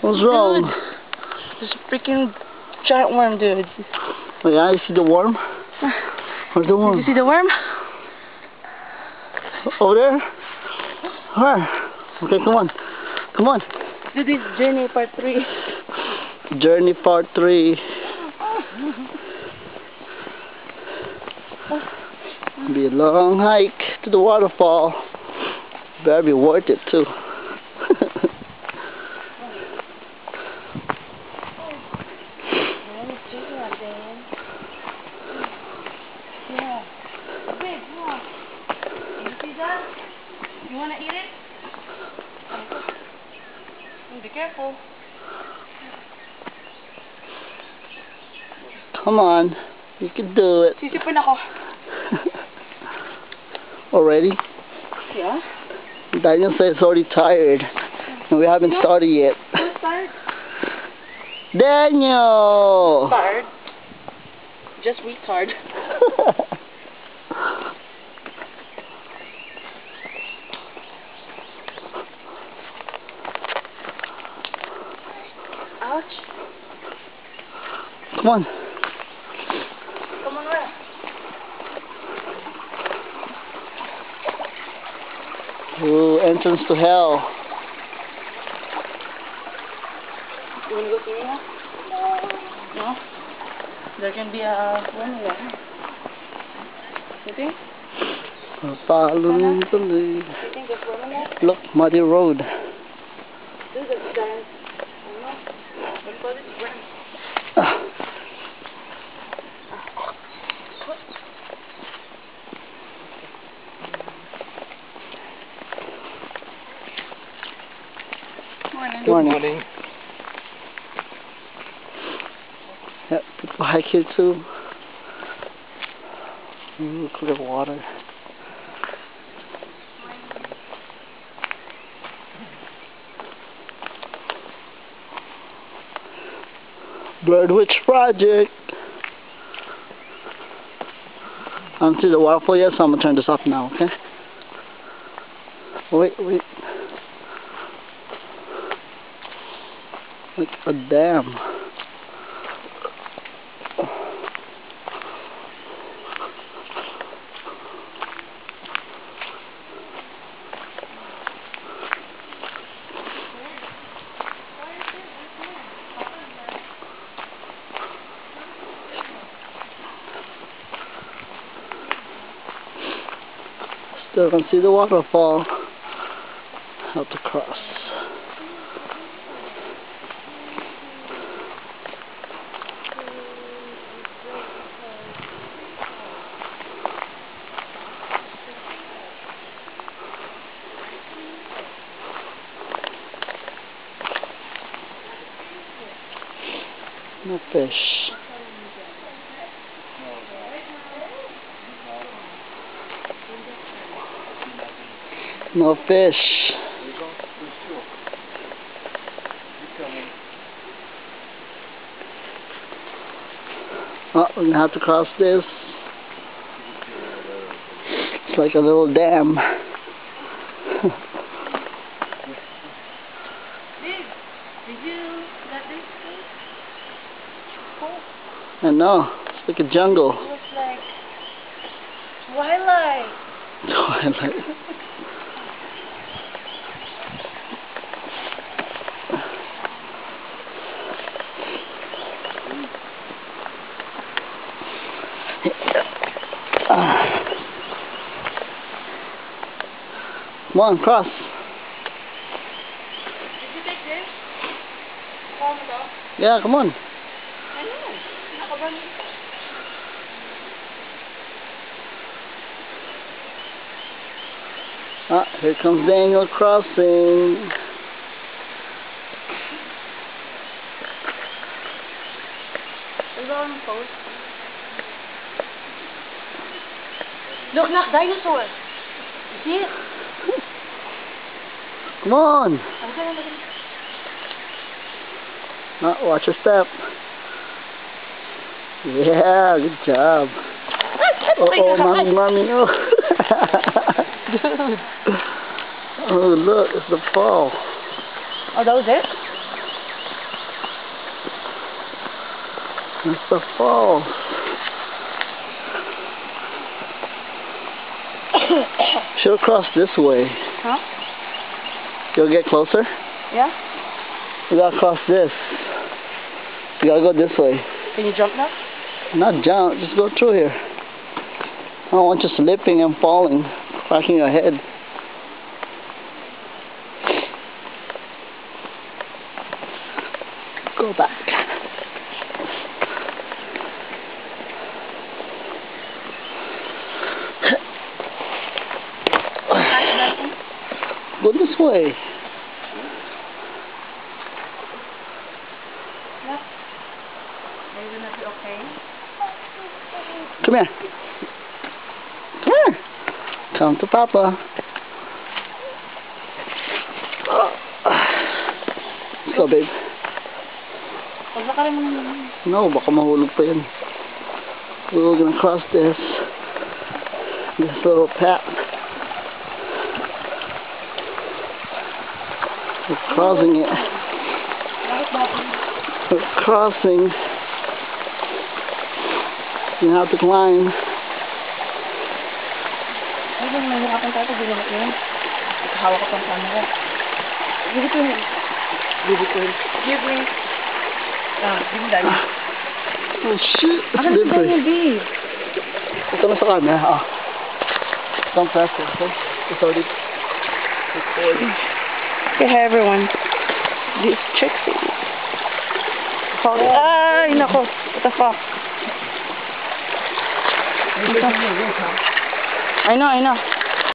What's wrong? Dude, there's a freaking giant worm, dude. Oh yeah, you see the worm? Where's the worm? Did you see the worm? Over there? Where? Okay, come on. Come on. Dude, this journey part 3. Journey part 3. Be a long hike to the waterfall. Better be worth it too. Yeah. Big, look. You see that? You wanna eat it? Be careful. Come on, you can do it. Sisipin ako. Already? Yeah. Daniel says it's already tired. And we haven't started yet. Who's tired? Daniel! Tired. Just retard. Ouch. Come on. Come on, where? Ooh, entrance to hell. You wanna go see me now? No? There can be a worm there. You think? Following the lead. You think there's worm in there? Look, muddy road. Dude, there's giant. I don't know. What do you call this? Worm. Morning. Good morning. Yeah, people hike here too. Ooh, clear water. Bird Witch Project. I don't see the waterfall yet, so I'm gonna turn this off now, okay? Wait. Like a dam. Still can see the waterfall. Have to cross. No fish. No fish. Oh, we're gonna have to cross this. It's like a little dam. Did you let this thing? Cool. I know. It's like a jungle. It looks like Twilight. Twilight. Come on, cross. Did you take this? Come on. Yeah, come on. I know. Nakaban. Ah, here comes Daniel crossing. Is that on the post? Look, knock dinosaur. See it? Come on. Ah, watch your step. Yeah, good job. Oh, mommy, oh. Oh, look, it's the fall. Oh, that was it? That's the falls. Should cross this way. Huh? You'll get closer? Yeah? You gotta cross this. You gotta go this way. Can you jump now? Not jump, just go through here. I don't want you slipping and falling, cracking your head. Go back. Go this way. Yeah. Are you gonna be okay? Come here. Come here. Come to Papa. Let's go, babe. Paglakarin mo naman. No, baka mahulog pa yun. We're gonna cross this little path. We're crossing it. We're crossing. You have to climb. Ay, kung mahirapan tayo, ginamit yun. Hawak ko pang camera. Give it to him. Give it to him. Give me. Give me that. Oh shit, it's Ano sa slippery. ganyan, babe? Ito na sa kanya, ah. Don't press it, okay? It's already recording. Say hi, everyone. This is Trixie. Ay, nako. What the fuck? I know.